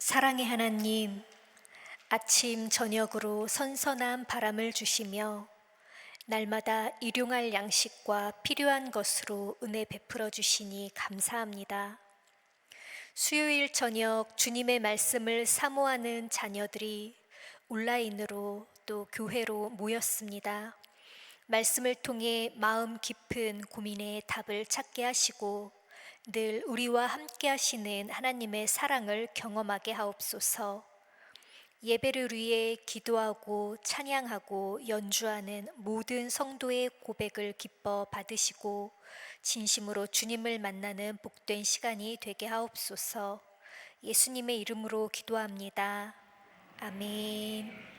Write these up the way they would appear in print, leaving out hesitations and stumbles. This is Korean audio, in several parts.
사랑의 하나님, 아침 저녁으로 선선한 바람을 주시며 날마다 일용할 양식과 필요한 것으로 은혜 베풀어 주시니 감사합니다. 수요일 저녁 주님의 말씀을 사모하는 자녀들이 온라인으로 또 교회로 모였습니다. 말씀을 통해 마음 깊은 고민의 답을 찾게 하시고 늘 우리와 함께 하시는 하나님의 사랑을 경험하게 하옵소서. 예배를 위해 기도하고 찬양하고 연주하는 모든 성도의 고백을 기뻐 받으시고 진심으로 주님을 만나는 복된 시간이 되게 하옵소서. 예수님의 이름으로 기도합니다. 아멘.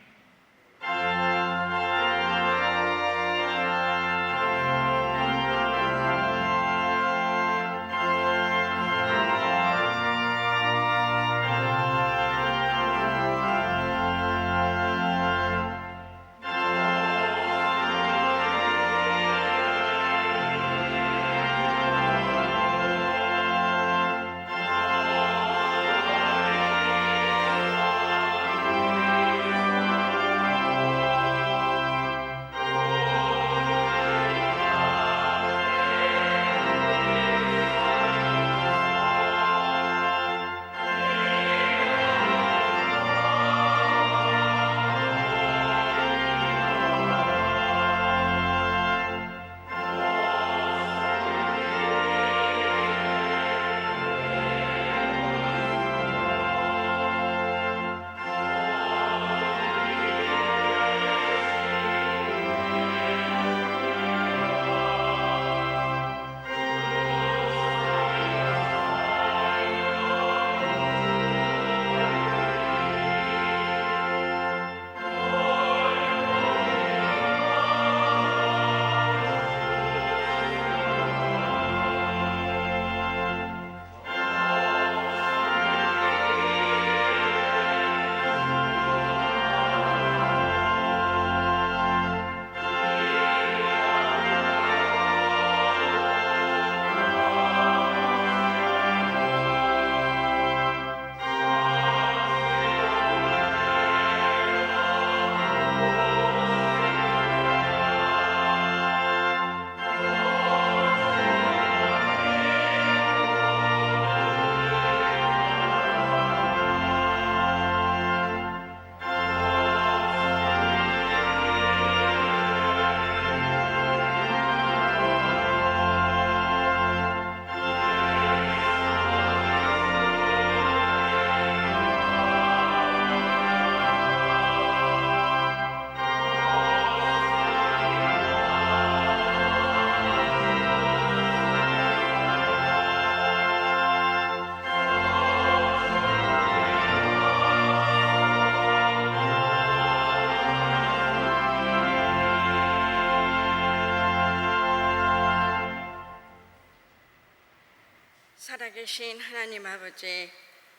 살아계신 하나님 아버지,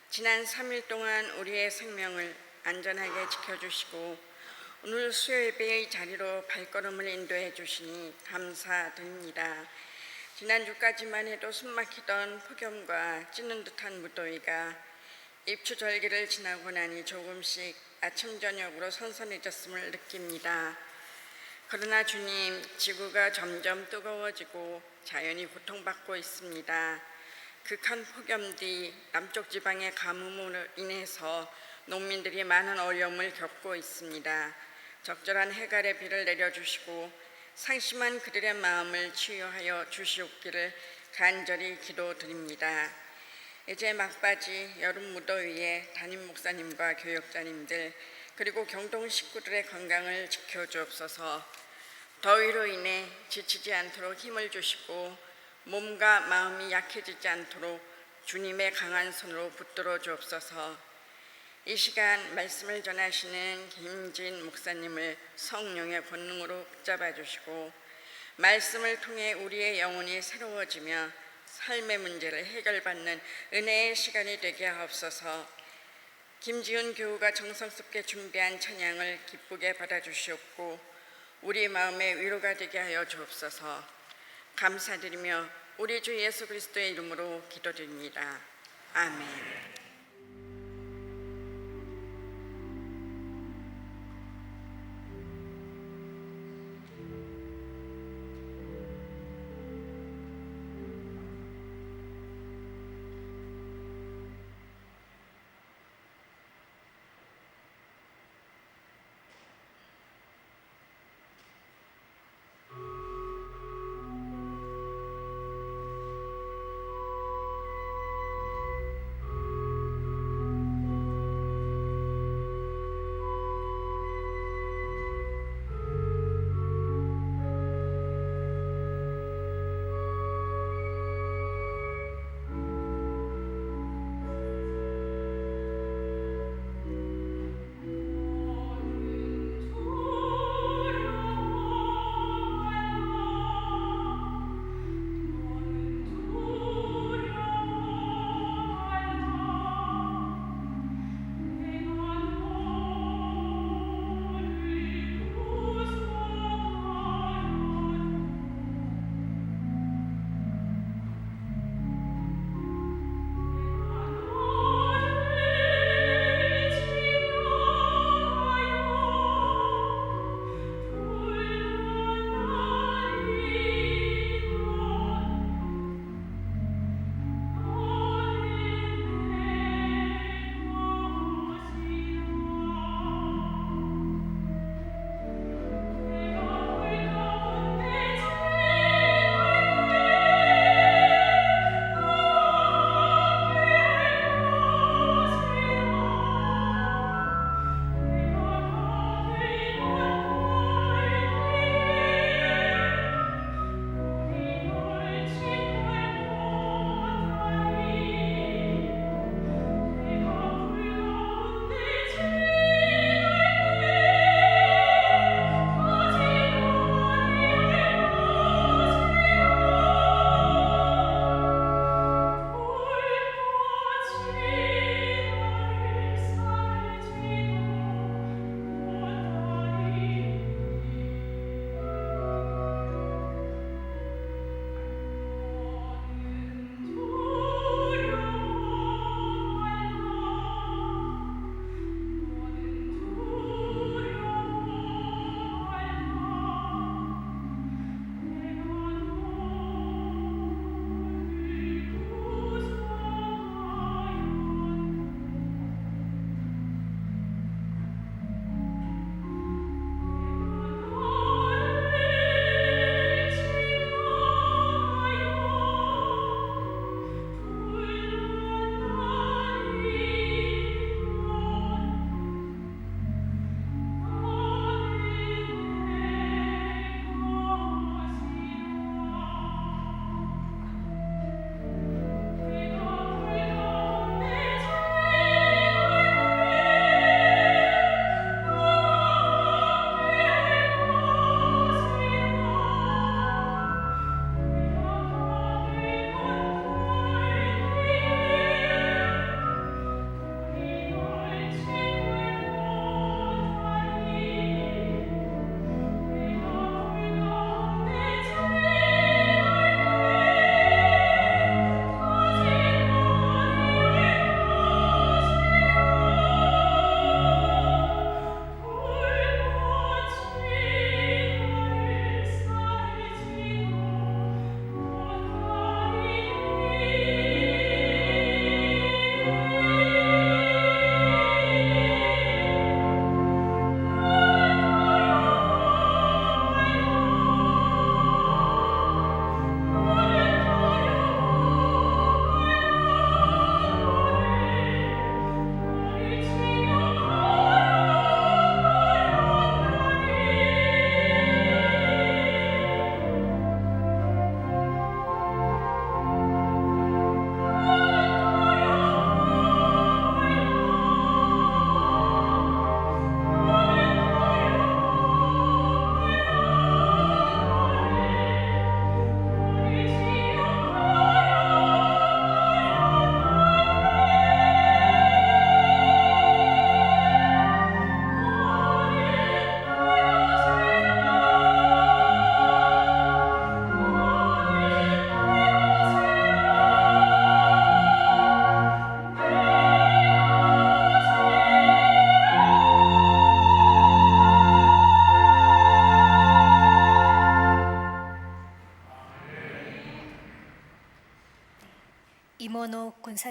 지난 3일 동안 우리의 생명을 안전하게 지켜주시고 오늘 수요예배의 자리로 발걸음을 인도해 주시니 감사드립니다. 지난주까지만 해도 숨막히던 폭염과 찌는 듯한 무더위가 입추절기를 지나고 나니 조금씩 아침 저녁으로 선선해졌음을 느낍니다. 그러나 주님, 지구가 점점 뜨거워지고 자연이 고통받고 있습니다. 극한 폭염 뒤 남쪽 지방의 가뭄으로 인해서 농민들이 많은 어려움을 겪고 있습니다. 적절한 해갈의 비를 내려주시고 상심한 그들의 마음을 치유하여 주시옵기를 간절히 기도드립니다. 이제 막바지 여름 무더위에 담임 목사님과 교역자님들 그리고 경동 식구들의 건강을 지켜주옵소서. 더위로 인해 지치지 않도록 힘을 주시고 몸과 마음이 약해지지 않도록 주님의 강한 손으로 붙들어 주옵소서. 이 시간 말씀을 전하시는 김진 목사님을 성령의 권능으로 붙잡아 주시고 말씀을 통해 우리의 영혼이 새로워지며 삶의 문제를 해결받는 은혜의 시간이 되게 하옵소서. 김지훈 교우가 정성스럽게 준비한 찬양을 기쁘게 받아주시옵고 우리 마음의 위로가 되게 하여 주옵소서. 감사드리며 우리 주 예수 그리스도의 이름으로 기도드립니다. 아멘.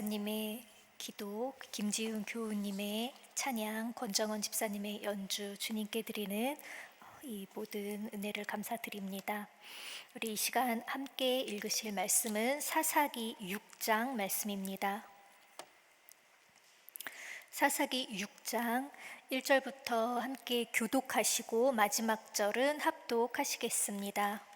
목사님의 기도, 김지훈 교우님의 찬양, 권정원 집사님의 연주, 주님께 드리는 이 모든 은혜를 감사드립니다. 우리 이 시간 함께 읽으실 말씀은 사사기 6장 말씀입니다. 사사기 6장 1절부터 함께 교독하시고 마지막 절은 합독하시겠습니다.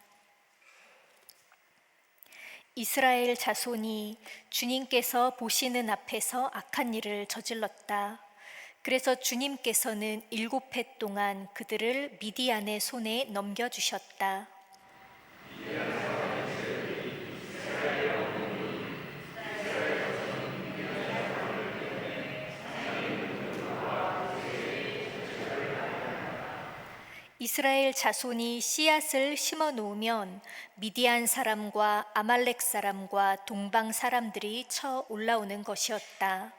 이스라엘 자손이 주님께서 보시는 앞에서 악한 일을 저질렀다. 그래서 주님께서는 7해 동안 그들을 미디안의 손에 넘겨주셨다. 이스라엘 자손이 씨앗을 심어 놓으면 미디안 사람과 아말렉 사람과 동방 사람들이 쳐 올라오는 것이었다.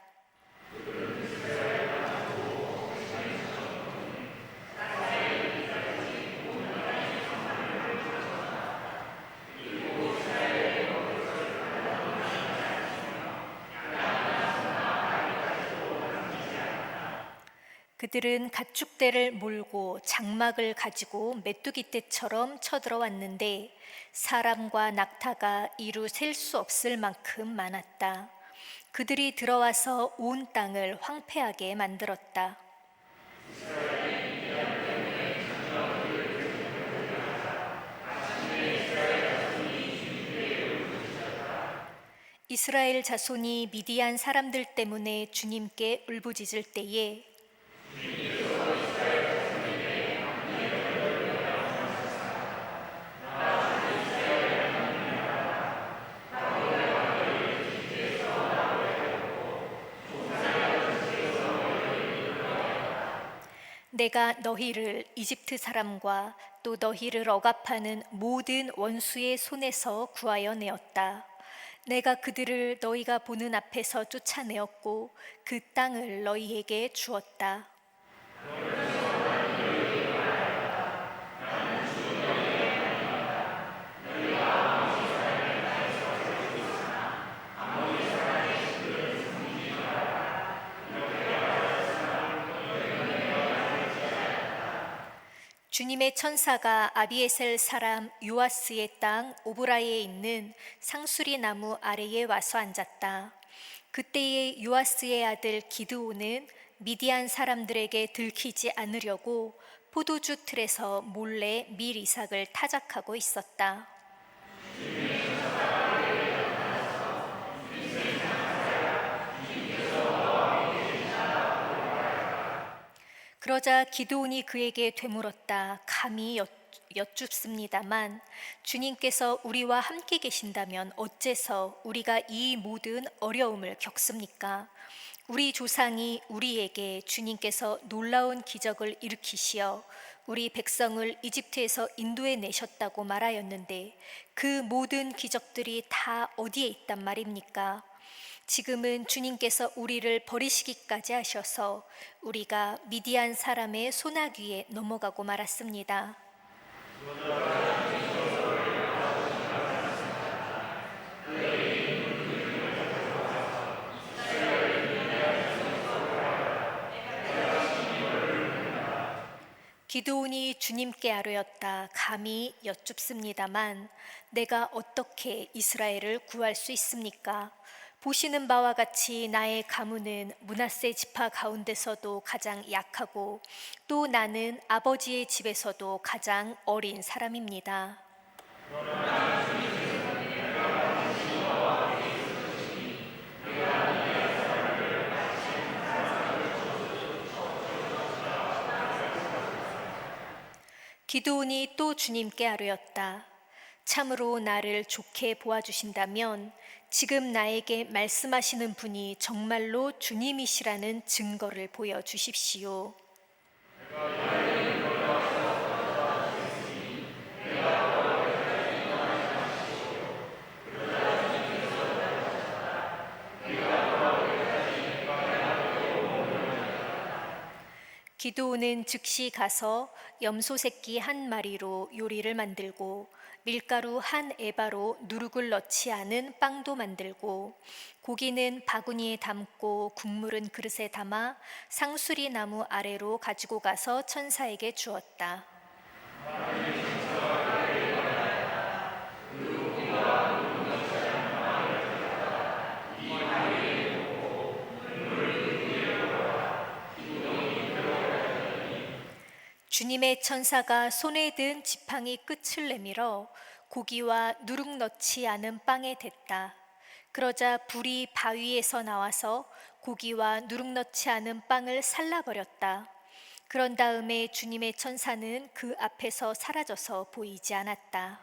그들은 가축대를 몰고 장막을 가지고 메뚜기 떼처럼 쳐들어왔는데 사람과 낙타가 이루 셀 수 없을 만큼 많았다. 그들이 들어와서 온 땅을 황폐하게 만들었다. 이스라엘 자손이 미디안 사람들 때문에 주님께 울부짖을 때에 내가 너희를 이집트 사람과 또 너희를 억압하는 모든 원수의 손에서 구하여 내었다. 내가 그들을 너희가 보는 앞에서 쫓아내었고 그 땅을 너희에게 주었다. 주님의 천사가 아비에셀 사람 요아스의 땅 오브라에 있는 상수리 나무 아래에 와서 앉았다. 그때에 요아스의 아들 기드온은 미디안 사람들에게 들키지 않으려고 포도주 틀에서 몰래 밀 이삭을 타작하고 있었다. 그러자 기드온이 그에게 되물었다. 감히 여쭙습니다만 주님께서 우리와 함께 계신다면 어째서 우리가 이 모든 어려움을 겪습니까? 우리 조상이 우리에게 주님께서 놀라운 기적을 일으키시어 우리 백성을 이집트에서 인도해 내셨다고 말하였는데 그 모든 기적들이 다 어디에 있단 말입니까? 지금은 주님께서 우리를 버리시기까지 하셔서 우리가 미디안 사람의 소나귀에 넘어가고 말았습니다. 기드온이 주님께 아뢰었다. 감히 여쭙습니다만 내가 어떻게 이스라엘을 구할 수 있습니까? 보시는 바와 같이 나의 가문은 므낫세 지파 가운데서도 가장 약하고 또 나는 아버지의 집에서도 가장 어린 사람입니다. 기드온이 또 주님께 아뢰었다. 참으로 나를 좋게 보아주신다면 지금 나에게 말씀하시는 분이 정말로 주님이시라는 증거를 보여주십시오. 기드온은 즉시 가서 염소 새끼 한 마리로 요리를 만들고 밀가루 한 에바로 누룩을 넣지 않은 빵도 만들고 고기는 바구니에 담고 국물은 그릇에 담아 상수리 나무 아래로 가지고 가서 천사에게 주었다. 주님의 천사가 손에 든 지팡이 끝을 내밀어 고기와 누룩 넣지 않은 빵에 댔다. 그러자 불이 바위에서 나와서 고기와 누룩 넣지 않은 빵을 살라버렸다. 그런 다음에 주님의 천사는 그 앞에서 사라져서 보이지 않았다.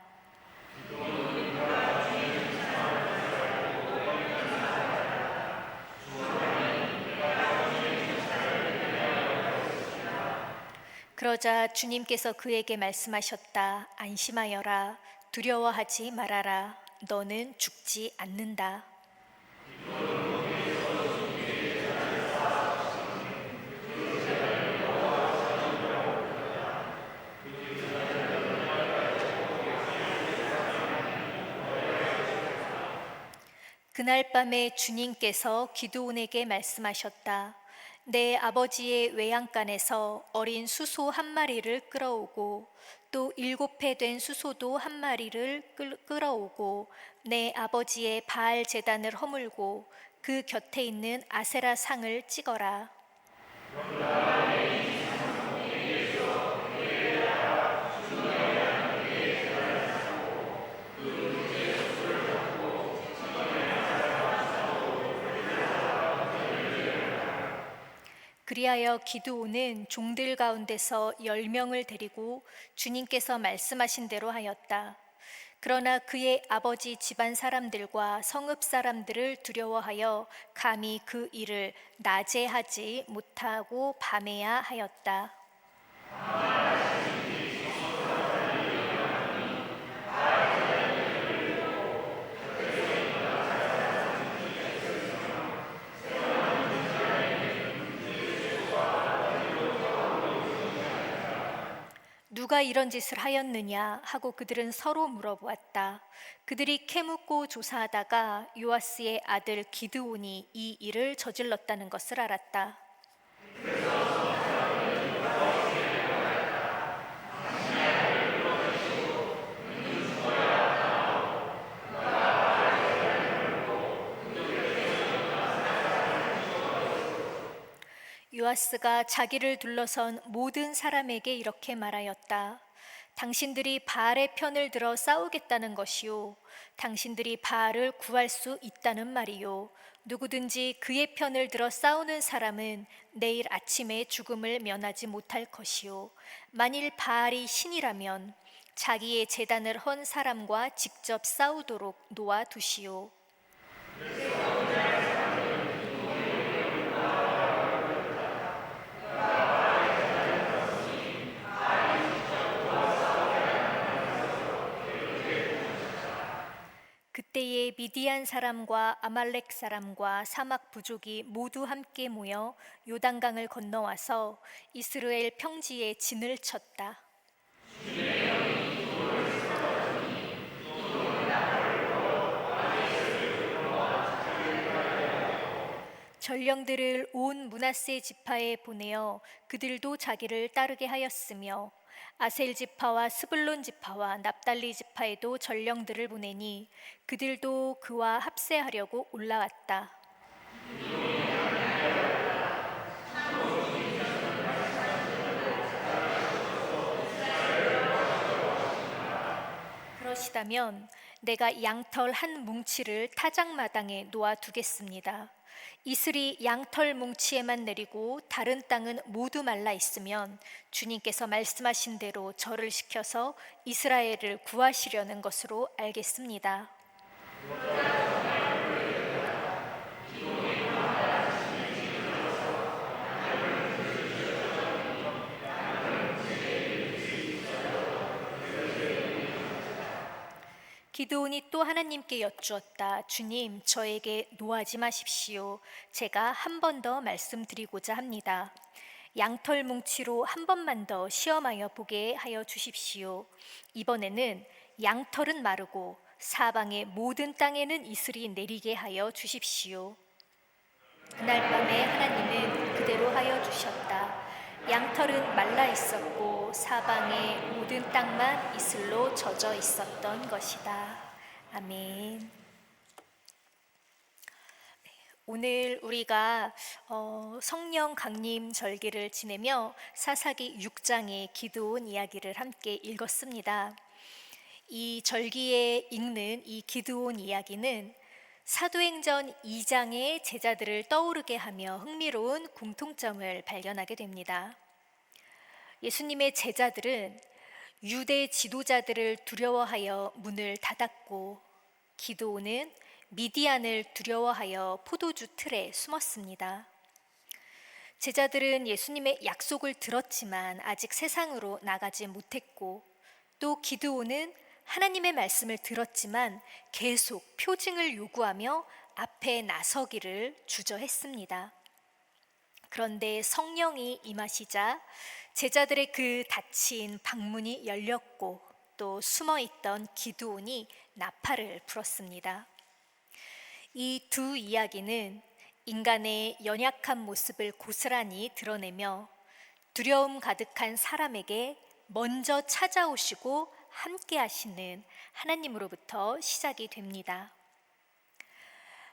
그러자 주님께서 그에게 말씀하셨다. 안심하여라. 두려워하지 말아라. 너는 죽지 않는다. 그날 밤에 주님께서 기드온에게 말씀하셨다. 내 아버지의 외양간에서 어린 수소 한 마리를 끌어오고 또 7회 된 수소도 한 마리를 끌어오고 내 아버지의 바알 제단을 허물고 그 곁에 있는 아세라 상을 찍어라. 그리하여 기드온은 종들 가운데서 10명을 데리고 주님께서 말씀하신 대로 하였다. 그러나 그의 아버지 집안 사람들과 성읍 사람들을 두려워하여 감히 그 일을 낮에 하지 못하고 밤에야 하였다. 누가 이런 짓을 하였느냐 하고 그들은 서로 물어보았다. 그들이 캐묻고 조사하다가 요아스의 아들 기드온이 이 일을 저질렀다는 것을 알았다. 요아스가 자기를 둘러선 모든 사람에게 이렇게 말하였다. 당신들이 바알의 편을 들어 싸우겠다는 것이요. 당신들이 바알을 구할 수 있다는 말이요. 누구든지 그의 편을 들어 싸우는 사람은 내일 아침에 죽음을 면하지 못할 것이요. 만일 바알이 신이라면 자기의 제단을 헌 사람과 직접 싸우도록 놓아두시오. 그때에 미디안 사람과 아말렉 사람과 사막 부족이 모두 함께 모여 요단강을 건너와서 이스라엘 평지에 진을 쳤다. 전령들을 온 므낫세 지파에 보내어 그들도 자기를 따르게 하였으며 아셀 지파와 스불론 지파와 납달리 지파에도 전령들을 보내니 그들도 그와 합세하려고 올라왔다. 그러시다면 내가 양털 한 뭉치를 타작마당에 놓아두겠습니다. 이슬이 양털 뭉치에만 내리고 다른 땅은 모두 말라 있으면 주님께서 말씀하신 대로 저를 시켜서 이스라엘을 구하시려는 것으로 알겠습니다. 기드온이 또 하나님께 여쭈었다. 주님, 저에게 노하지 마십시오. 제가 한 번 더 말씀드리고자 합니다. 양털 뭉치로 한 번만 더 시험하여 보게 하여 주십시오. 이번에는 양털은 마르고 사방의 모든 땅에는 이슬이 내리게 하여 주십시오. 그날 밤에 하나님은 그대로 하여 주셨다. 양털은 말라 있었고 사방의 모든 땅만 이슬로 젖어 있었던 것이다. 아멘. 오늘 우리가 성령 강림 절기를 지내며 사사기 6장의 기드온 이야기를 함께 읽었습니다. 이 절기에 읽는 이 기드온 이야기는 사도행전 2장의 제자들을 떠오르게 하며 흥미로운 공통점을 발견하게 됩니다. 예수님의 제자들은 유대 지도자들을 두려워하여 문을 닫았고, 기드온은 미디안을 두려워하여 포도주 틀에 숨었습니다. 제자들은 예수님의 약속을 들었지만 아직 세상으로 나가지 못했고, 또 기드온은 하나님의 말씀을 들었지만 계속 표징을 요구하며 앞에 나서기를 주저했습니다. 그런데 성령이 임하시자 제자들의 그 닫힌 방문이 열렸고, 또 숨어있던 기드온이 나팔을 불었습니다. 이 두 이야기는 인간의 연약한 모습을 고스란히 드러내며 두려움 가득한 사람에게 먼저 찾아오시고 함께 하시는 하나님으로부터 시작이 됩니다.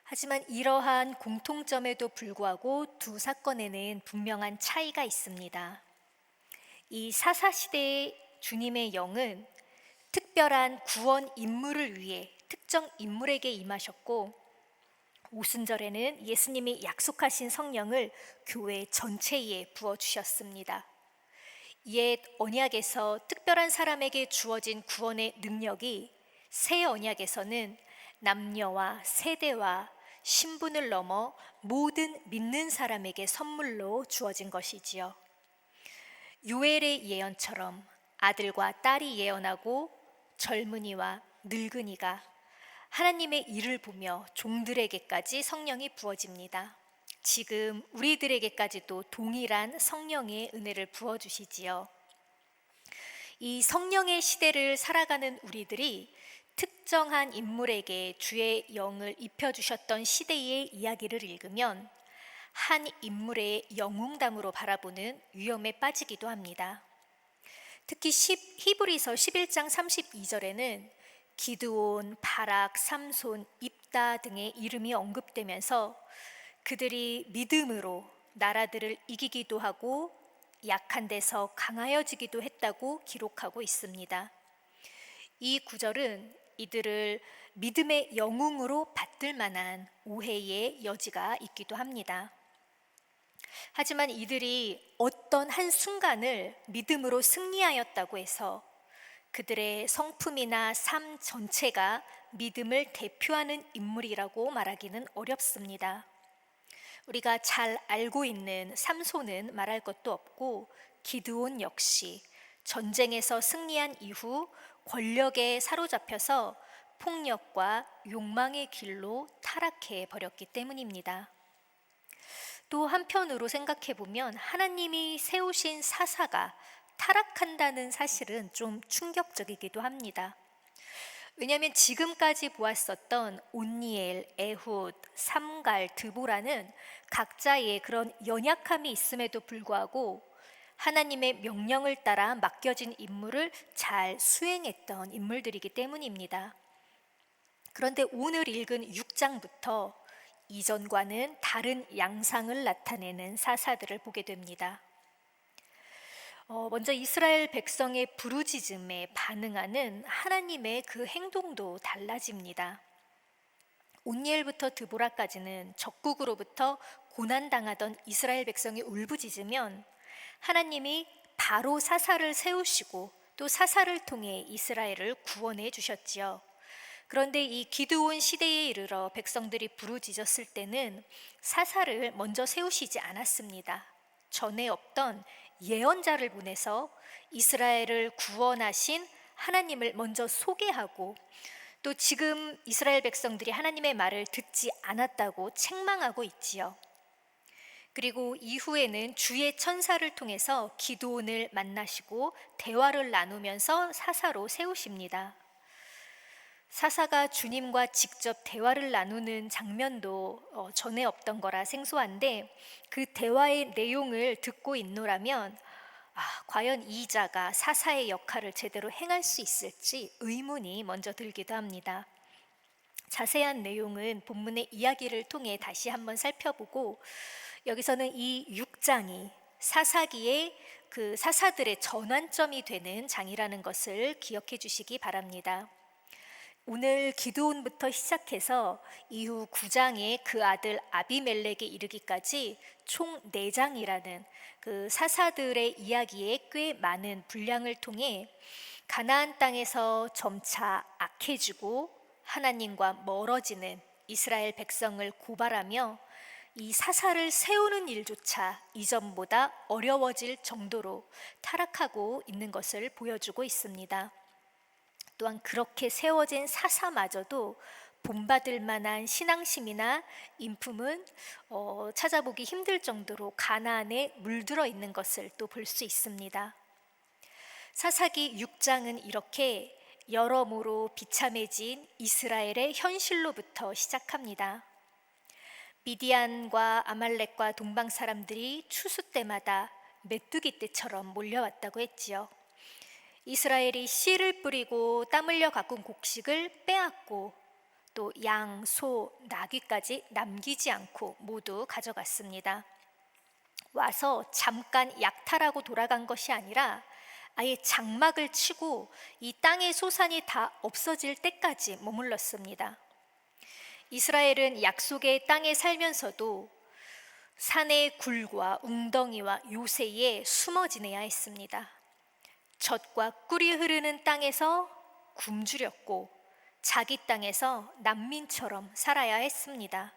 하지만 이러한 공통점에도 불구하고 두 사건에는 분명한 차이가 있습니다. 이 사사시대의 주님의 영은 특별한 구원 임무를 위해 특정 인물에게 임하셨고, 오순절에는 예수님이 약속하신 성령을 교회 전체에 부어주셨습니다. 옛 언약에서 특별한 사람에게 주어진 구원의 능력이 새 언약에서는 남녀와 세대와 신분을 넘어 모든 믿는 사람에게 선물로 주어진 것이지요. 요엘의 예언처럼 아들과 딸이 예언하고 젊은이와 늙은이가 하나님의 일을 보며 종들에게까지 성령이 부어집니다. 지금 우리들에게까지도 동일한 성령의 은혜를 부어주시지요. 이 성령의 시대를 살아가는 우리들이 특정한 인물에게 주의 영을 입혀주셨던 시대의 이야기를 읽으면 한 인물의 영웅담으로 바라보는 위험에 빠지기도 합니다. 특히 히브리서 11장 32절에는 기드온, 바락, 삼손, 입다 등의 이름이 언급되면서 그들이 믿음으로 나라들을 이기기도 하고 약한 데서 강하여지기도 했다고 기록하고 있습니다. 이 구절은 이들을 믿음의 영웅으로 받들 만한 오해의 여지가 있기도 합니다. 하지만 이들이 어떤 한 순간을 믿음으로 승리하였다고 해서 그들의 성품이나 삶 전체가 믿음을 대표하는 인물이라고 말하기는 어렵습니다. 우리가 잘 알고 있는 삼손은 말할 것도 없고, 기드온 역시 전쟁에서 승리한 이후 권력에 사로잡혀서 폭력과 욕망의 길로 타락해 버렸기 때문입니다. 또 한편으로 생각해 보면 하나님이 세우신 사사가 타락한다는 사실은 좀 충격적이기도 합니다. 왜냐하면 지금까지 보았었던 온니엘, 에훗, 삼갈, 드보라는 각자의 그런 연약함이 있음에도 불구하고 하나님의 명령을 따라 맡겨진 임무를 잘 수행했던 인물들이기 때문입니다. 그런데 오늘 읽은 6장부터 이전과는 다른 양상을 나타내는 사사들을 보게 됩니다. 먼저 이스라엘 백성의 부르짖음에 반응하는 하나님의 그 행동도 달라집니다. 온니엘부터 드보라까지는 적국으로부터 고난당하던 이스라엘 백성이 울부짖으면 하나님이 바로 사사를 세우시고 또 사사를 통해 이스라엘을 구원해 주셨지요. 그런데 이 기드온 시대에 이르러 백성들이 부르짖었을 때는 사사를 먼저 세우시지 않았습니다. 전에 없던 예언자를 보내서 이스라엘을 구원하신 하나님을 먼저 소개하고, 또 지금 이스라엘 백성들이 하나님의 말을 듣지 않았다고 책망하고 있지요. 그리고 이후에는 주의 천사를 통해서 기드온을 만나시고 대화를 나누면서 사사로 세우십니다. 사사가 주님과 직접 대화를 나누는 장면도 전에 없던 거라 생소한데, 그 대화의 내용을 듣고 있노라면 과연 이 자가 사사의 역할을 제대로 행할 수 있을지 의문이 먼저 들기도 합니다. 자세한 내용은 본문의 이야기를 통해 다시 한번 살펴보고, 여기서는 이 6장이 사사기의 그 사사들의 전환점이 되는 장이라는 것을 기억해 주시기 바랍니다. 오늘 기드온부터 시작해서 이후 9장의 그 아들 아비멜렉에 이르기까지 총 4장이라는 그 사사들의 이야기에 꽤 많은 분량을 통해 가나안 땅에서 점차 악해지고 하나님과 멀어지는 이스라엘 백성을 고발하며 이 사사를 세우는 일조차 이전보다 어려워질 정도로 타락하고 있는 것을 보여주고 있습니다. 또한 그렇게 세워진 사사마저도 본받을 만한 신앙심이나 인품은 찾아보기 힘들 정도로 가나안에 물들어 있는 것을 또 볼 수 있습니다. 사사기 6장은 이렇게 여러모로 비참해진 이스라엘의 현실로부터 시작합니다. 미디안과 아말렉과 동방 사람들이 추수 때마다 메뚜기 떼처럼 몰려왔다고 했지요. 이스라엘이 씨를 뿌리고 땀 흘려 가꾼 곡식을 빼앗고 또 양, 소, 나귀까지 남기지 않고 모두 가져갔습니다. 와서 잠깐 약탈하고 돌아간 것이 아니라 아예 장막을 치고 이 땅의 소산이 다 없어질 때까지 머물렀습니다. 이스라엘은 약속의 땅에 살면서도 산의 굴과 웅덩이와 요새에 숨어 지내야 했습니다. 젖과 꿀이 흐르는 땅에서 굶주렸고 자기 땅에서 난민처럼 살아야 했습니다.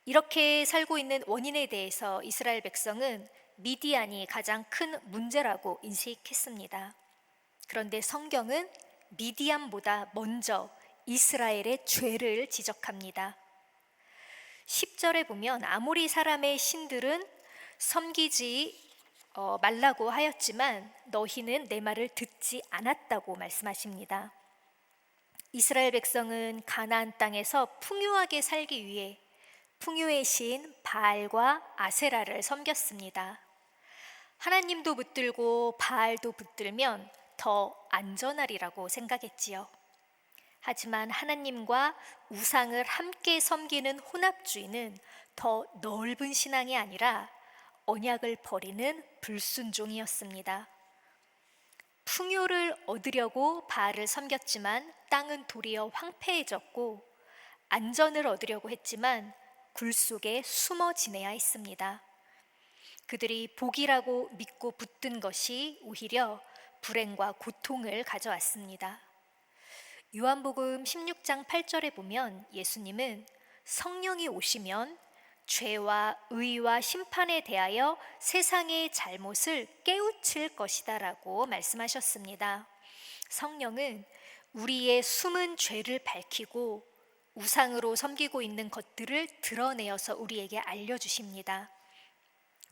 이렇게 살고 있는 원인에 대해서 이스라엘 백성은 미디안이 가장 큰 문제라고 인식했습니다. 그런데 성경은 미디안보다 먼저 이스라엘의 죄를 지적합니다. 10절에 보면 아모리 사람의 신들은 섬기지 말라고 하였지만 너희는 내 말을 듣지 않았다고 말씀하십니다. 이스라엘 백성은 가나안 땅에서 풍요하게 살기 위해 풍요의 신 바알과 아세라를 섬겼습니다. 하나님도 붙들고 바알도 붙들면 더 안전하리라고 생각했지요. 하지만 하나님과 우상을 함께 섬기는 혼합주의는 더 넓은 신앙이 아니라 언약을 버리는 불순종이었습니다. 풍요를 얻으려고 바알을 섬겼지만 땅은 도리어 황폐해졌고, 안전을 얻으려고 했지만 굴 속에 숨어 지내야 했습니다. 그들이 복이라고 믿고 붙든 것이 오히려 불행과 고통을 가져왔습니다. 요한복음 16장 8절에 보면 예수님은 성령이 오시면 죄와 의와 심판에 대하여 세상의 잘못을 깨우칠 것이다 라고 말씀하셨습니다. 성령은 우리의 숨은 죄를 밝히고 우상으로 섬기고 있는 것들을 드러내어서 우리에게 알려주십니다.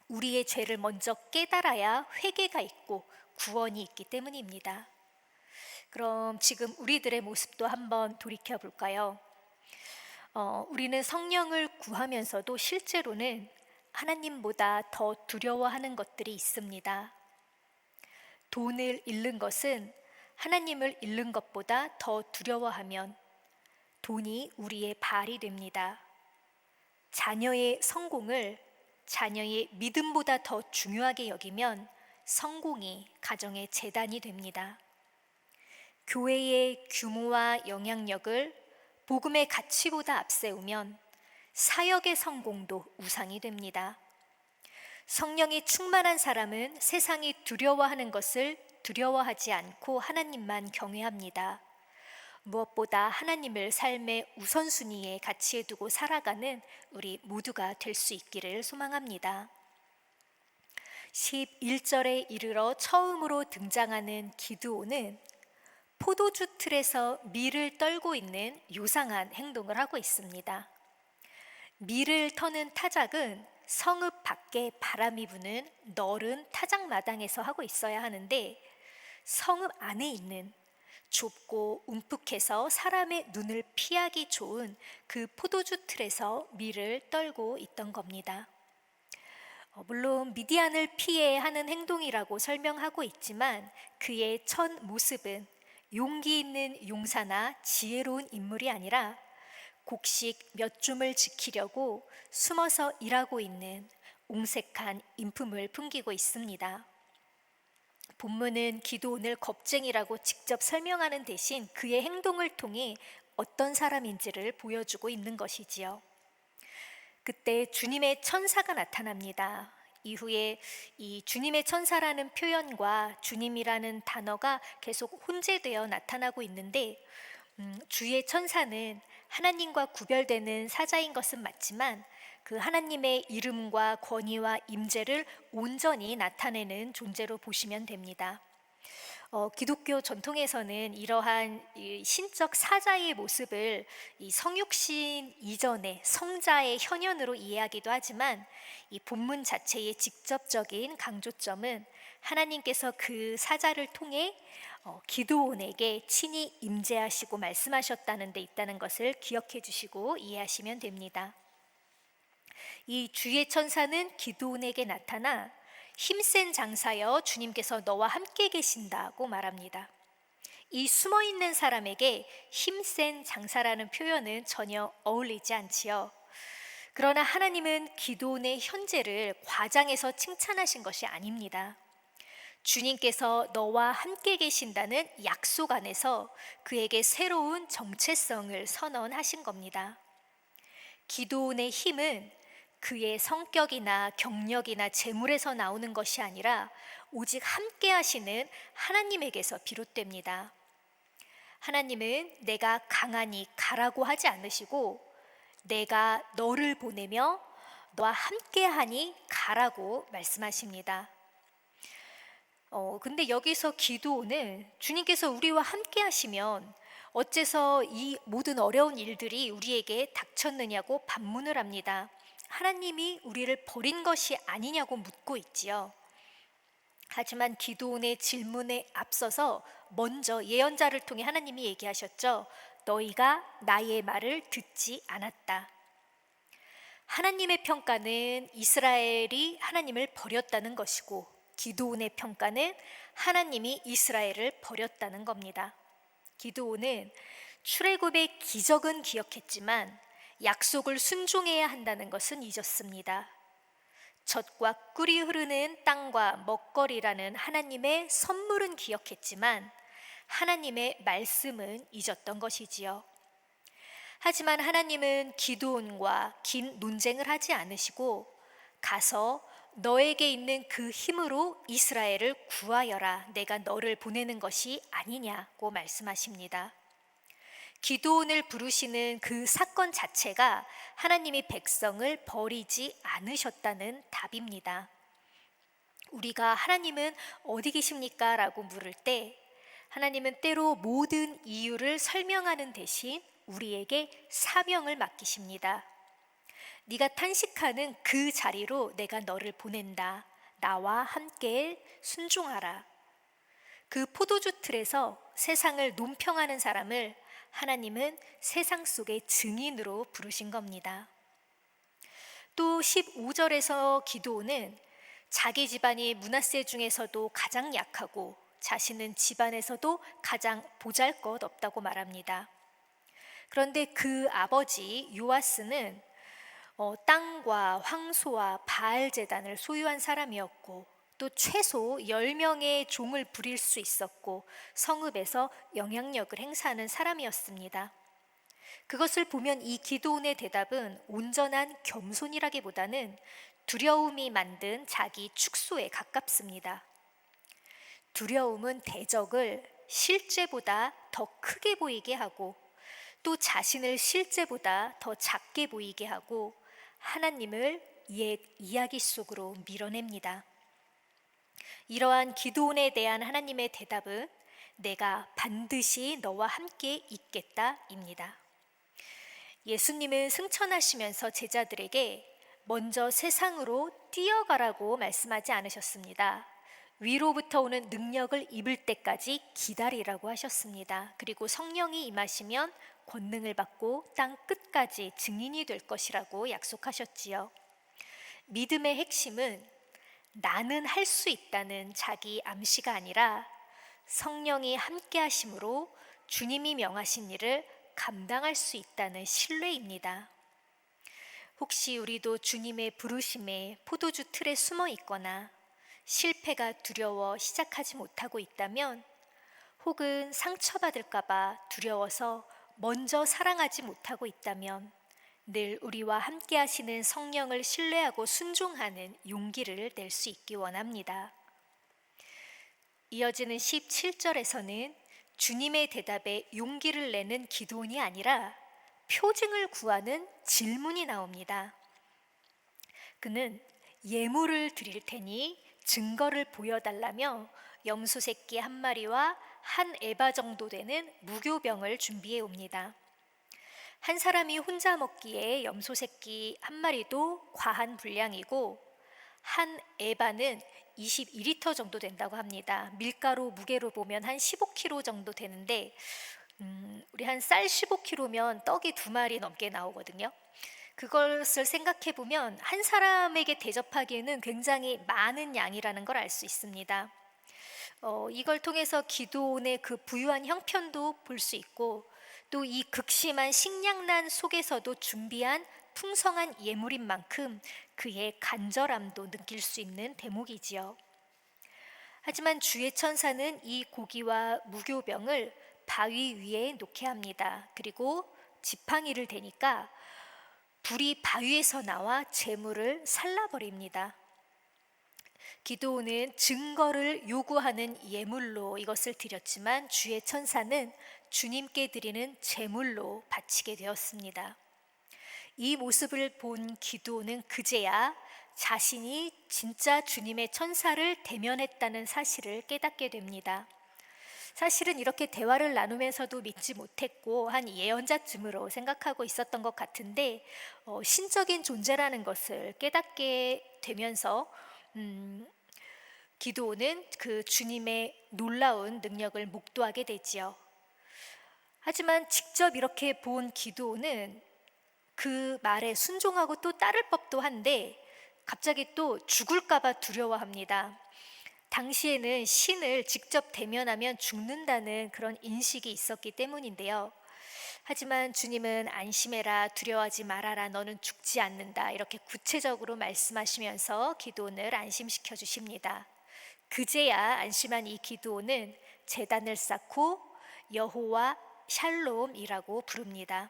우리의 죄를 먼저 깨달아야 회개가 있고 구원이 있기 때문입니다. 그럼 지금 우리들의 모습도 한번 돌이켜 볼까요? 우리는 성령을 구하면서도 실제로는 하나님보다 더 두려워하는 것들이 있습니다. 돈을 잃는 것은 하나님을 잃는 것보다 더 두려워하면 돈이 우리의 발이 됩니다. 자녀의 성공을 자녀의 믿음보다 더 중요하게 여기면 성공이 가정의 재단이 됩니다. 교회의 규모와 영향력을 복음의 가치보다 앞세우면 사역의 성공도 우상이 됩니다. 성령이 충만한 사람은 세상이 두려워하는 것을 두려워하지 않고 하나님만 경외합니다. 무엇보다 하나님을 삶의 우선순위에 가치에 두고 살아가는 우리 모두가 될 수 있기를 소망합니다. 11절에 이르러 처음으로 등장하는 기드온은 포도주 틀에서 밀을 떨고 있는 요상한 행동을 하고 있습니다. 밀을 터는 타작은 성읍 밖에 바람이 부는 넓은 타작마당에서 하고 있어야 하는데 성읍 안에 있는 좁고 움푹해서 사람의 눈을 피하기 좋은 그 포도주 틀에서 밀을 떨고 있던 겁니다. 물론 미디안을 피해 하는 행동이라고 설명하고 있지만 그의 첫 모습은 용기 있는 용사나 지혜로운 인물이 아니라 곡식 몇 줌을 지키려고 숨어서 일하고 있는 옹색한 인품을 풍기고 있습니다. 본문은 기드온을 겁쟁이라고 직접 설명하는 대신 그의 행동을 통해 어떤 사람인지를 보여주고 있는 것이지요. 그때 주님의 천사가 나타납니다. 이후에 이 주님의 천사라는 표현과 주님이라는 단어가 계속 혼재되어 나타나고 있는데, 주의 천사는 하나님과 구별되는 사자인 것은 맞지만 그 하나님의 이름과 권위와 임재를 온전히 나타내는 존재로 보시면 됩니다. 기독교 전통에서는 이러한 이 신적 사자의 모습을 이 성육신 이전의 성자의 현현으로 이해하기도 하지만, 이 본문 자체의 직접적인 강조점은 하나님께서 그 사자를 통해 기드온에게 친히 임재하시고 말씀하셨다는 데 있다는 것을 기억해 주시고 이해하시면 됩니다. 이 주의 천사는 기드온에게 나타나 힘센 장사여 주님께서 너와 함께 계신다고 말합니다. 이 숨어있는 사람에게 힘센 장사라는 표현은 전혀 어울리지 않지요. 그러나 하나님은 기드온의 현재를 과장해서 칭찬하신 것이 아닙니다. 주님께서 너와 함께 계신다는 약속 안에서 그에게 새로운 정체성을 선언하신 겁니다. 기드온의 힘은 그의 성격이나 경력이나 재물에서 나오는 것이 아니라 오직 함께 하시는 하나님에게서 비롯됩니다. 하나님은 내가 강하니 가라고 하지 않으시고 내가 너를 보내며 너와 함께 하니 가라고 말씀하십니다. 근데 여기서 기드온은 주님께서 우리와 함께 하시면 어째서 이 모든 어려운 일들이 우리에게 닥쳤느냐고 반문을 합니다. 하나님이 우리를 버린 것이 아니냐고 묻고 있지요. 하지만 기드온의 질문에 앞서서 먼저 예언자를 통해 하나님이 얘기하셨죠. 너희가 나의 말을 듣지 않았다. 하나님의 평가는 이스라엘이 하나님을 버렸다는 것이고, 기드온의 평가는 하나님이 이스라엘을 버렸다는 겁니다. 기드온은 출애굽의 기적은 기억했지만 약속을 순종해야 한다는 것은 잊었습니다. 젖과 꿀이 흐르는 땅과 먹거리라는 하나님의 선물은 기억했지만 하나님의 말씀은 잊었던 것이지요. 하지만 하나님은 기드온과 긴 논쟁을 하지 않으시고 가서 너에게 있는 그 힘으로 이스라엘을 구하여라. 내가 너를 보내는 것이 아니냐고 말씀하십니다. 기드온을 부르시는 그 사건 자체가 하나님이 백성을 버리지 않으셨다는 답입니다. 우리가 하나님은 어디 계십니까? 라고 물을 때 하나님은 때로 모든 이유를 설명하는 대신 우리에게 사명을 맡기십니다. 네가 탄식하는 그 자리로 내가 너를 보낸다. 나와 함께 순종하라. 그 포도주 틀에서 세상을 논평하는 사람을 하나님은 세상 속의 증인으로 부르신 겁니다. 또 15절에서 기드온은 자기 집안이 므낫세 중에서도 가장 약하고 자신은 집안에서도 가장 보잘것없다고 말합니다. 그런데 그 아버지 요아스는 땅과 황소와 바알 제단을 소유한 사람이었고 또 최소 10명의 종을 부릴 수 있었고 성읍에서 영향력을 행사하는 사람이었습니다. 그것을 보면 이 기드온의 대답은 온전한 겸손이라기보다는 두려움이 만든 자기 축소에 가깝습니다. 두려움은 대적을 실제보다 더 크게 보이게 하고 또 자신을 실제보다 더 작게 보이게 하고 하나님을 옛 이야기 속으로 밀어냅니다. 이러한 기드온에 대한 하나님의 대답은 내가 반드시 너와 함께 있겠다입니다. 예수님은 승천하시면서 제자들에게 먼저 세상으로 뛰어가라고 말씀하지 않으셨습니다. 위로부터 오는 능력을 입을 때까지 기다리라고 하셨습니다. 그리고 성령이 임하시면 권능을 받고 땅 끝까지 증인이 될 것이라고 약속하셨지요. 믿음의 핵심은 나는 할 수 있다는 자기 암시가 아니라 성령이 함께 하심으로 주님이 명하신 일을 감당할 수 있다는 신뢰입니다. 혹시 우리도 주님의 부르심에 포도주 틀에 숨어 있거나 실패가 두려워 시작하지 못하고 있다면, 혹은 상처받을까봐 두려워서 먼저 사랑하지 못하고 있다면, 늘 우리와 함께 하시는 성령을 신뢰하고 순종하는 용기를 낼 수 있기 원합니다. 이어지는 17절에서는 주님의 대답에 용기를 내는 기도원이 아니라 표징을 구하는 질문이 나옵니다. 그는 예물을 드릴 테니 증거를 보여달라며 염소 새끼 한 마리와 한 에바 정도 되는 무교병을 준비해 옵니다. 한 사람이 혼자 먹기에 염소 새끼 한 마리도 과한 분량이고 한 에바는 22리터 정도 된다고 합니다. 밀가루 무게로 보면 한 15kg 정도 되는데 우리 한 쌀 15kg면 떡이 2마리 넘게 나오거든요. 그것을 생각해 보면 한 사람에게 대접하기에는 굉장히 많은 양이라는 걸 알 수 있습니다. 이걸 통해서 기도원의 그 부유한 형편도 볼 수 있고, 또 이 극심한 식량난 속에서도 준비한 풍성한 예물인 만큼 그의 간절함도 느낄 수 있는 대목이지요. 하지만 주의 천사는 이 고기와 무교병을 바위 위에 놓게 합니다. 그리고 지팡이를 대니까 불이 바위에서 나와 재물을 살라버립니다. 기드온은 증거를 요구하는 예물로 이것을 드렸지만 주의 천사는 주님께 드리는 제물로 바치게 되었습니다. 이 모습을 본 기드온은 그제야 자신이 진짜 주님의 천사를 대면했다는 사실을 깨닫게 됩니다. 사실은 이렇게 대화를 나누면서도 믿지 못했고 한 예언자쯤으로 생각하고 있었던 것 같은데, 신적인 존재라는 것을 깨닫게 되면서 기드온은 그 주님의 놀라운 능력을 목도하게 되지요. 하지만 직접 이렇게 본 기드온은 그 말에 순종하고 또 따를 법도 한데 갑자기 또 죽을까봐 두려워합니다. 당시에는 신을 직접 대면하면 죽는다는 그런 인식이 있었기 때문인데요. 하지만 주님은 안심해라, 두려워하지 말아라, 너는 죽지 않는다, 이렇게 구체적으로 말씀하시면서 기드온을 안심시켜 주십니다. 그제야 안심한 이 기드온은 제단을 쌓고 여호와 샬롬이라고 부릅니다.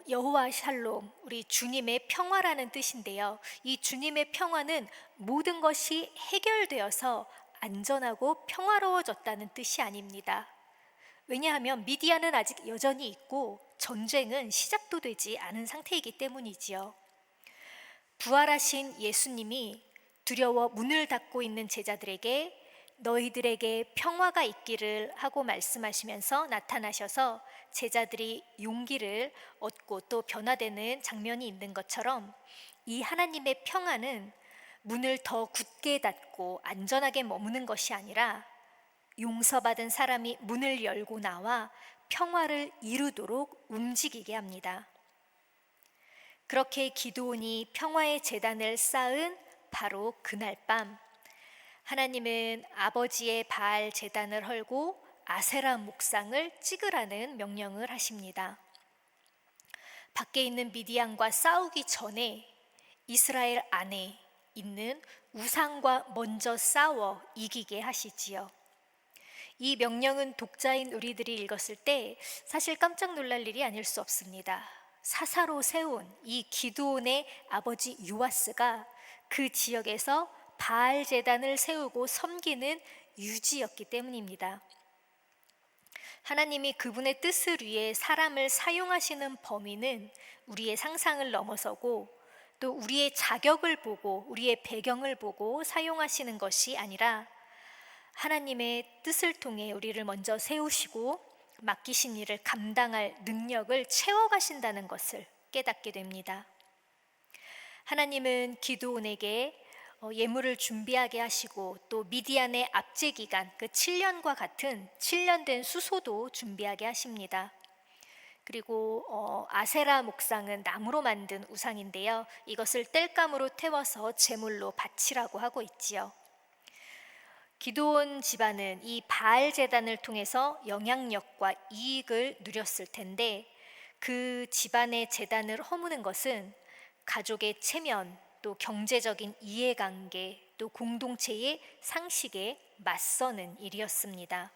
여호와 샬롬, 우리 주님의 평화라는 뜻인데요. 이 주님의 평화는 모든 것이 해결되어서 안전하고 평화로워졌다는 뜻이 아닙니다. 왜냐하면 미디안은 아직 여전히 있고 전쟁은 시작도 되지 않은 상태이기 때문이지요. 부활하신 예수님이 두려워 문을 닫고 있는 제자들에게 너희들에게 평화가 있기를 하고 말씀하시면서 나타나셔서 제자들이 용기를 얻고 또 변화되는 장면이 있는 것처럼, 이 하나님의 평화는 문을 더 굳게 닫고 안전하게 머무는 것이 아니라 용서받은 사람이 문을 열고 나와 평화를 이루도록 움직이게 합니다. 그렇게 기드온이 평화의 제단을 쌓은 바로 그날 밤, 하나님은 아버지의 바알 제단을 헐고 아세라 목상을 찍으라는 명령을 하십니다. 밖에 있는 미디안과 싸우기 전에 이스라엘 안에 있는 우상과 먼저 싸워 이기게 하시지요. 이 명령은 독자인 우리들이 읽었을 때 사실 깜짝 놀랄 일이 아닐 수 없습니다. 사사로 세운 이 기드온의 아버지 요아스가 그 지역에서 바알 제단을 세우고 섬기는 유지였기 때문입니다. 하나님이 그분의 뜻을 위해 사람을 사용하시는 범위는 우리의 상상을 넘어서고, 또 우리의 자격을 보고 우리의 배경을 보고 사용하시는 것이 아니라 하나님의 뜻을 통해 우리를 먼저 세우시고 맡기신 일을 감당할 능력을 채워가신다는 것을 깨닫게 됩니다. 하나님은 기드온에게 예물을 준비하게 하시고 또 미디안의 압제 기간 그 7년과 같은 7년 된 수소도 준비하게 하십니다. 그리고 아세라 목상은 나무로 만든 우상인데요. 이것을 땔감으로 태워서 제물로 바치라고 하고 있지요. 기드온 집안은 이 바알 제단을 통해서 영향력과 이익을 누렸을 텐데 그 집안의 제단을 허무는 것은 가족의 체면, 또 경제적인 이해관계, 또 공동체의 상식에 맞서는 일이었습니다.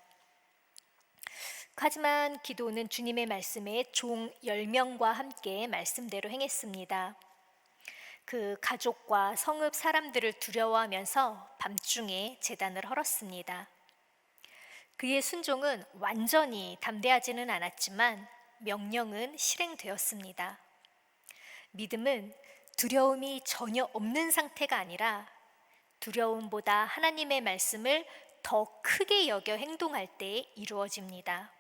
하지만 기드온은 주님의 말씀에 종 10명과 함께 말씀대로 행했습니다. 그 가족과 성읍 사람들을 두려워하면서 밤중에 제단을 헐었습니다. 그의 순종은 완전히 담대하지는 않았지만 명령은 실행되었습니다. 믿음은 두려움이 전혀 없는 상태가 아니라 두려움보다 하나님의 말씀을 더 크게 여겨 행동할 때 이루어집니다.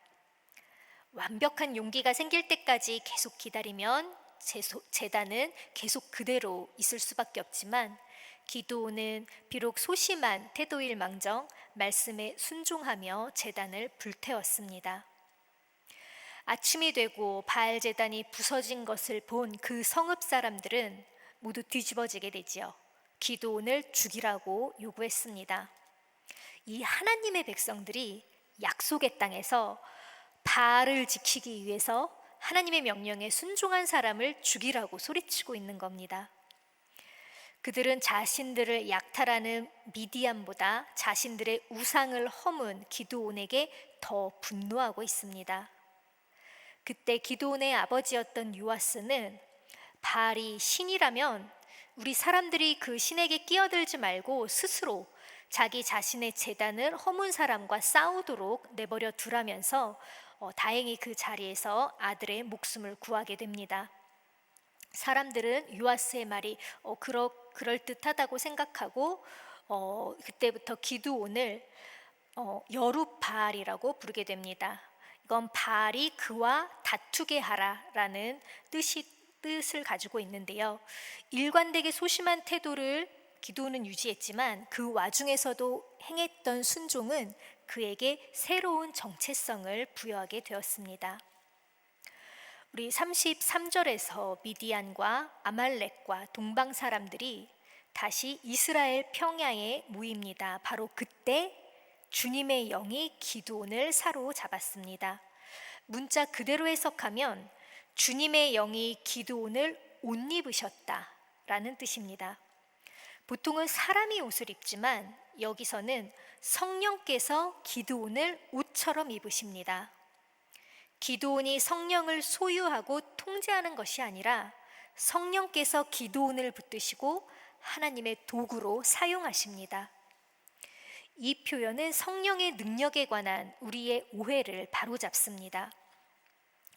완벽한 용기가 생길 때까지 계속 기다리면 제단은 계속 그대로 있을 수밖에 없지만 기드온은 비록 소심한 태도일 망정 말씀에 순종하며 제단을 불태웠습니다. 아침이 되고 바알 제단이 부서진 것을 본 그 성읍 사람들은 모두 뒤집어지게 되지요. 기드온을 죽이라고 요구했습니다. 이 하나님의 백성들이 약속의 땅에서 바알을 지키기 위해서 하나님의 명령에 순종한 사람을 죽이라고 소리치고 있는 겁니다. 그들은 자신들을 약탈하는 미디안보다 자신들의 우상을 허문 기드온에게 더 분노하고 있습니다. 그때 기드온의 아버지였던 요아스는 바알이 신이라면 우리 사람들이 그 신에게 끼어들지 말고 스스로 자기 자신의 제단을 허문 사람과 싸우도록 내버려 두라면서 다행히 그 자리에서 아들의 목숨을 구하게 됩니다. 사람들은 요아스의 말이 그럴듯하다고 생각하고 그때부터 기드온을 여룻바알이라고 부르게 됩니다. 이건 바알이 그와 다투게 하라라는 뜻을 가지고 있는데요. 일관되게 소심한 태도를 기드온은 유지했지만 그 와중에서도 행했던 순종은 그에게 새로운 정체성을 부여하게 되었습니다. 우리 33절에서 미디안과 아말렉과 동방 사람들이 다시 이스라엘 평야에 모입니다. 바로 그때 주님의 영이 기드온을 사로잡았습니다. 문자 그대로 해석하면 주님의 영이 기드온을 옷 입으셨다라는 뜻입니다. 보통은 사람이 옷을 입지만 여기서는 성령께서 기드온을 옷처럼 입으십니다. 기드온이 성령을 소유하고 통제하는 것이 아니라 성령께서 기드온을 붙드시고 하나님의 도구로 사용하십니다. 이 표현은 성령의 능력에 관한 우리의 오해를 바로잡습니다.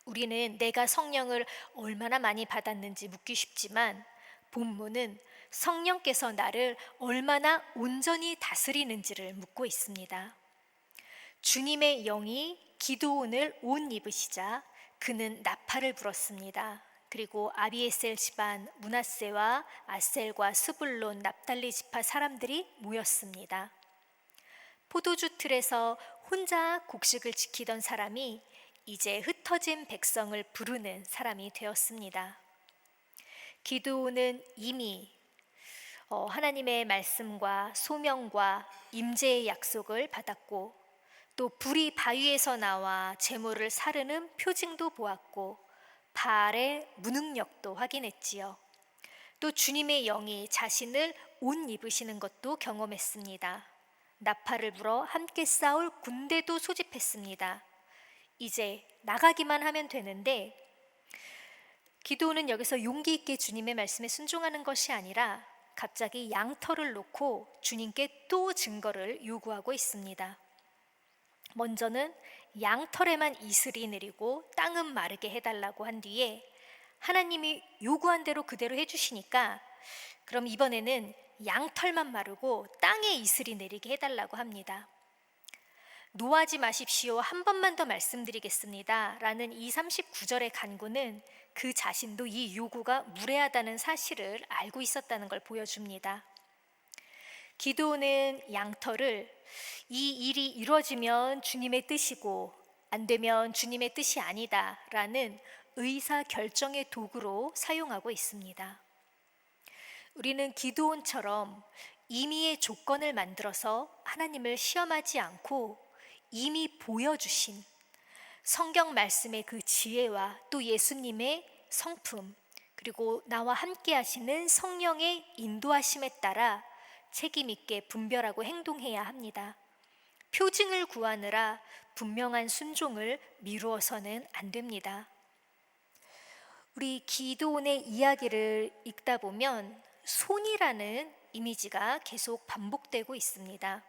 우리는 내가 성령을 얼마나 많이 받았는지 묻기 쉽지만 본문은 성령께서 나를 얼마나 온전히 다스리는지를 묻고 있습니다. 주님의 영이 기드온을 옷 입으시자 그는 나팔을 불었습니다. 그리고 아비에셀 집안 므낫세와 아셀과 스불론 납달리 지파 사람들이 모였습니다. 포도주 틀에서 혼자 곡식을 지키던 사람이 이제 흩어진 백성을 부르는 사람이 되었습니다. 기드온은 이미 하나님의 말씀과 소명과 임재의 약속을 받았고 또 불이 바위에서 나와 제물을 사르는 표징도 보았고 바알의 무능력도 확인했지요. 또 주님의 영이 자신을 옷 입으시는 것도 경험했습니다. 나팔을 불어 함께 싸울 군대도 소집했습니다. 이제 나가기만 하면 되는데 기드온은 여기서 용기 있게 주님의 말씀에 순종하는 것이 아니라 갑자기 양털을 놓고 주님께 또 증거를 요구하고 있습니다. 먼저는 양털에만 이슬이 내리고 땅은 마르게 해달라고 한 뒤에 하나님이 요구한 대로 그대로 해주시니까 그럼 이번에는 양털만 마르고 땅에 이슬이 내리게 해달라고 합니다. 노하지 마십시오. 한 번만 더 말씀드리겠습니다. 라는 이 39절의 간구는 그 자신도 이 요구가 무례하다는 사실을 알고 있었다는 걸 보여줍니다. 기드온은 양털을 이 일이 이루어지면 주님의 뜻이고 안 되면 주님의 뜻이 아니다 라는 의사 결정의 도구로 사용하고 있습니다. 우리는 기드온처럼 임의의 조건을 만들어서 하나님을 시험하지 않고 이미 보여주신 성경 말씀의 그 지혜와 또 예수님의 성품, 그리고 나와 함께 하시는 성령의 인도하심에 따라 책임 있게 분별하고 행동해야 합니다. 표징을 구하느라 분명한 순종을 미루어서는 안 됩니다. 우리 기드온의 이야기를 읽다 보면 손이라는 이미지가 계속 반복되고 있습니다.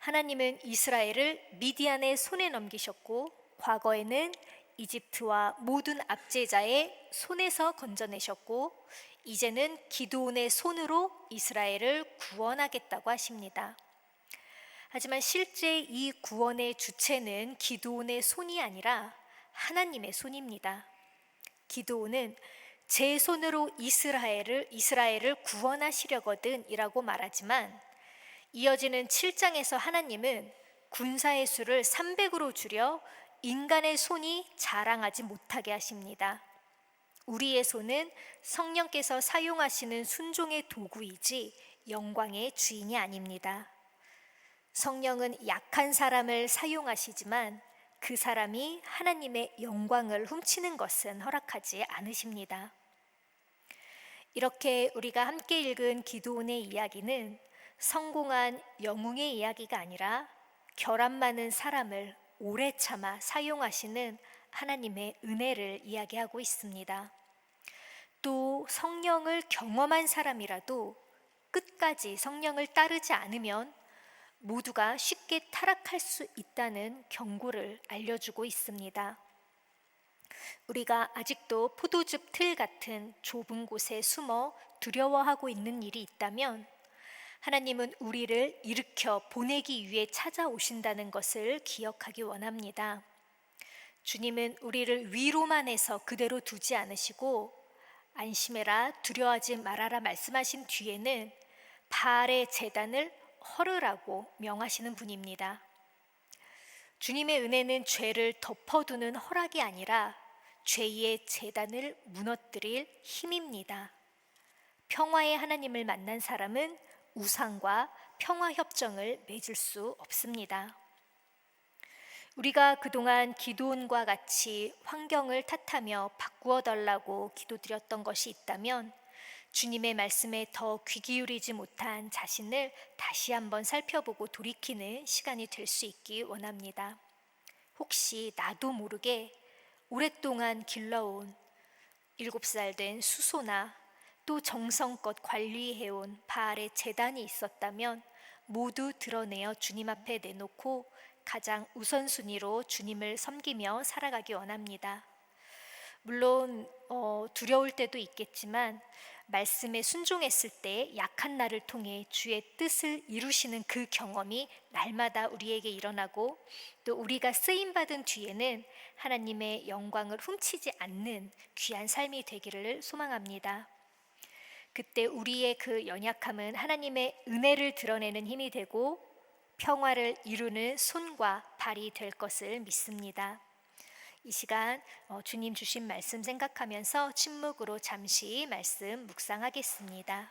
하나님은 이스라엘을 미디안의 손에 넘기셨고 과거에는 이집트와 모든 압제자의 손에서 건져내셨고 이제는 기드온의 손으로 이스라엘을 구원하겠다고 하십니다. 하지만 실제 이 구원의 주체는 기드온의 손이 아니라 하나님의 손입니다. 기드온은 제 손으로 이스라엘을 구원하시려거든 이라고 말하지만 이어지는 7장에서 하나님은 군사의 수를 300으로 줄여 인간의 손이 자랑하지 못하게 하십니다. 우리의 손은 성령께서 사용하시는 순종의 도구이지 영광의 주인이 아닙니다. 성령은 약한 사람을 사용하시지만 그 사람이 하나님의 영광을 훔치는 것은 허락하지 않으십니다. 이렇게 우리가 함께 읽은 기드온의 이야기는 성공한 영웅의 이야기가 아니라 결함 많은 사람을 오래 참아 사용하시는 하나님의 은혜를 이야기하고 있습니다. 또 성령을 경험한 사람이라도 끝까지 성령을 따르지 않으면 모두가 쉽게 타락할 수 있다는 경고를 알려주고 있습니다. 우리가 아직도 포도즙 틀 같은 좁은 곳에 숨어 두려워하고 있는 일이 있다면 하나님은 우리를 일으켜 보내기 위해 찾아오신다는 것을 기억하기 원합니다. 주님은 우리를 위로만 해서 그대로 두지 않으시고 안심해라 두려워하지 말아라 말씀하신 뒤에는 바알의 제단을 헐으라고 명하시는 분입니다. 주님의 은혜는 죄를 덮어두는 허락이 아니라 죄의 제단을 무너뜨릴 힘입니다. 평화의 하나님을 만난 사람은 우상과 평화협정을 맺을 수 없습니다. 우리가 그동안 기드온과 같이 환경을 탓하며 바꾸어 달라고 기도드렸던 것이 있다면 주님의 말씀에 더 귀 기울이지 못한 자신을 다시 한번 살펴보고 돌이키는 시간이 될 수 있기 원합니다. 혹시 나도 모르게 오랫동안 길러온 7살 된 수소나 또 정성껏 관리해온 바알의 제단이 있었다면 모두 드러내어 주님 앞에 내놓고 가장 우선순위로 주님을 섬기며 살아가기 원합니다. 물론 두려울 때도 있겠지만 말씀에 순종했을 때 약한 나를 통해 주의 뜻을 이루시는 그 경험이 날마다 우리에게 일어나고 또 우리가 쓰임받은 뒤에는 하나님의 영광을 훔치지 않는 귀한 삶이 되기를 소망합니다. 그때 우리의 그 연약함은 하나님의 은혜를 드러내는 힘이 되고 평화를 이루는 손과 발이 될 것을 믿습니다. 이 시간 주님 주신 말씀 생각하면서 침묵으로 잠시 말씀 묵상하겠습니다.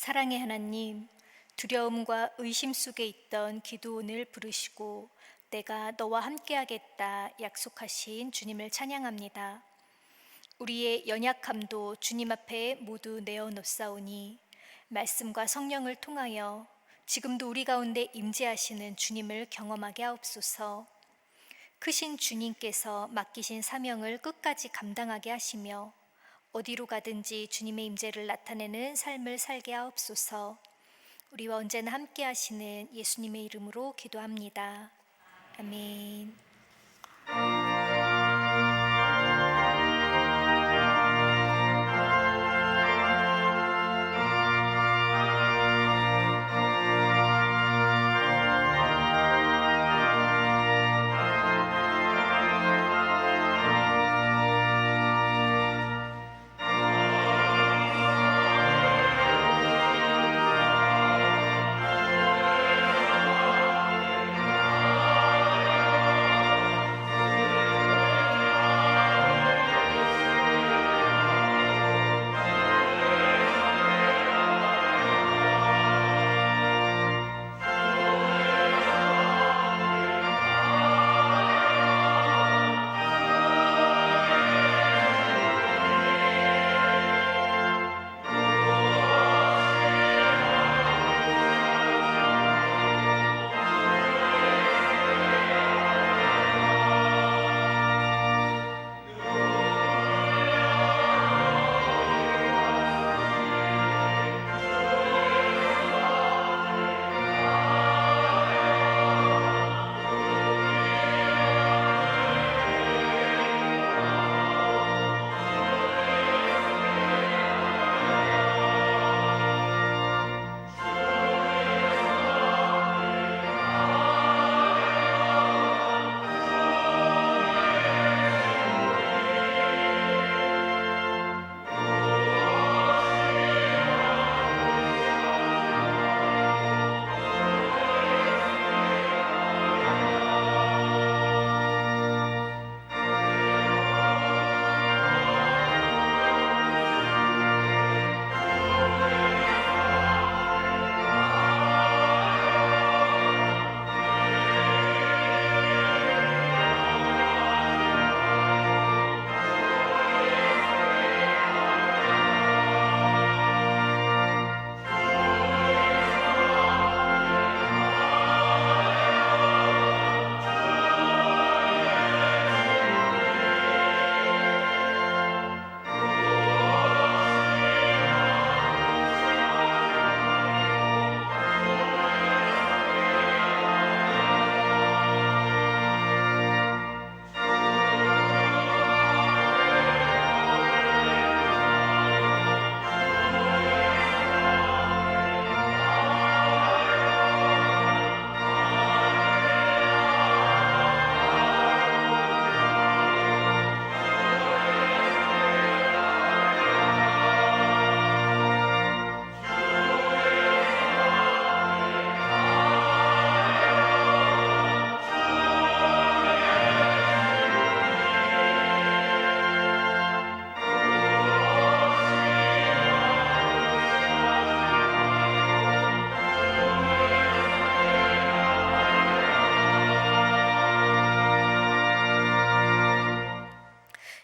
사랑의 하나님, 두려움과 의심 속에 있던 기드온을 부르시고 내가 너와 함께하겠다 약속하신 주님을 찬양합니다. 우리의 연약함도 주님 앞에 모두 내어놓사오니 말씀과 성령을 통하여 지금도 우리 가운데 임재하시는 주님을 경험하게 하옵소서. 크신 주님께서 맡기신 사명을 끝까지 감당하게 하시며 어디로 가든지 주님의 임재를 나타내는 삶을 살게 하옵소서. 우리와 언제나 함께 하시는 예수님의 이름으로 기도합니다. 아멘.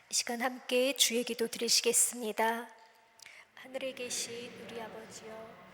이 시간 함께 주의 기도 드리시겠습니다. 하늘에 계신 우리 아버지여,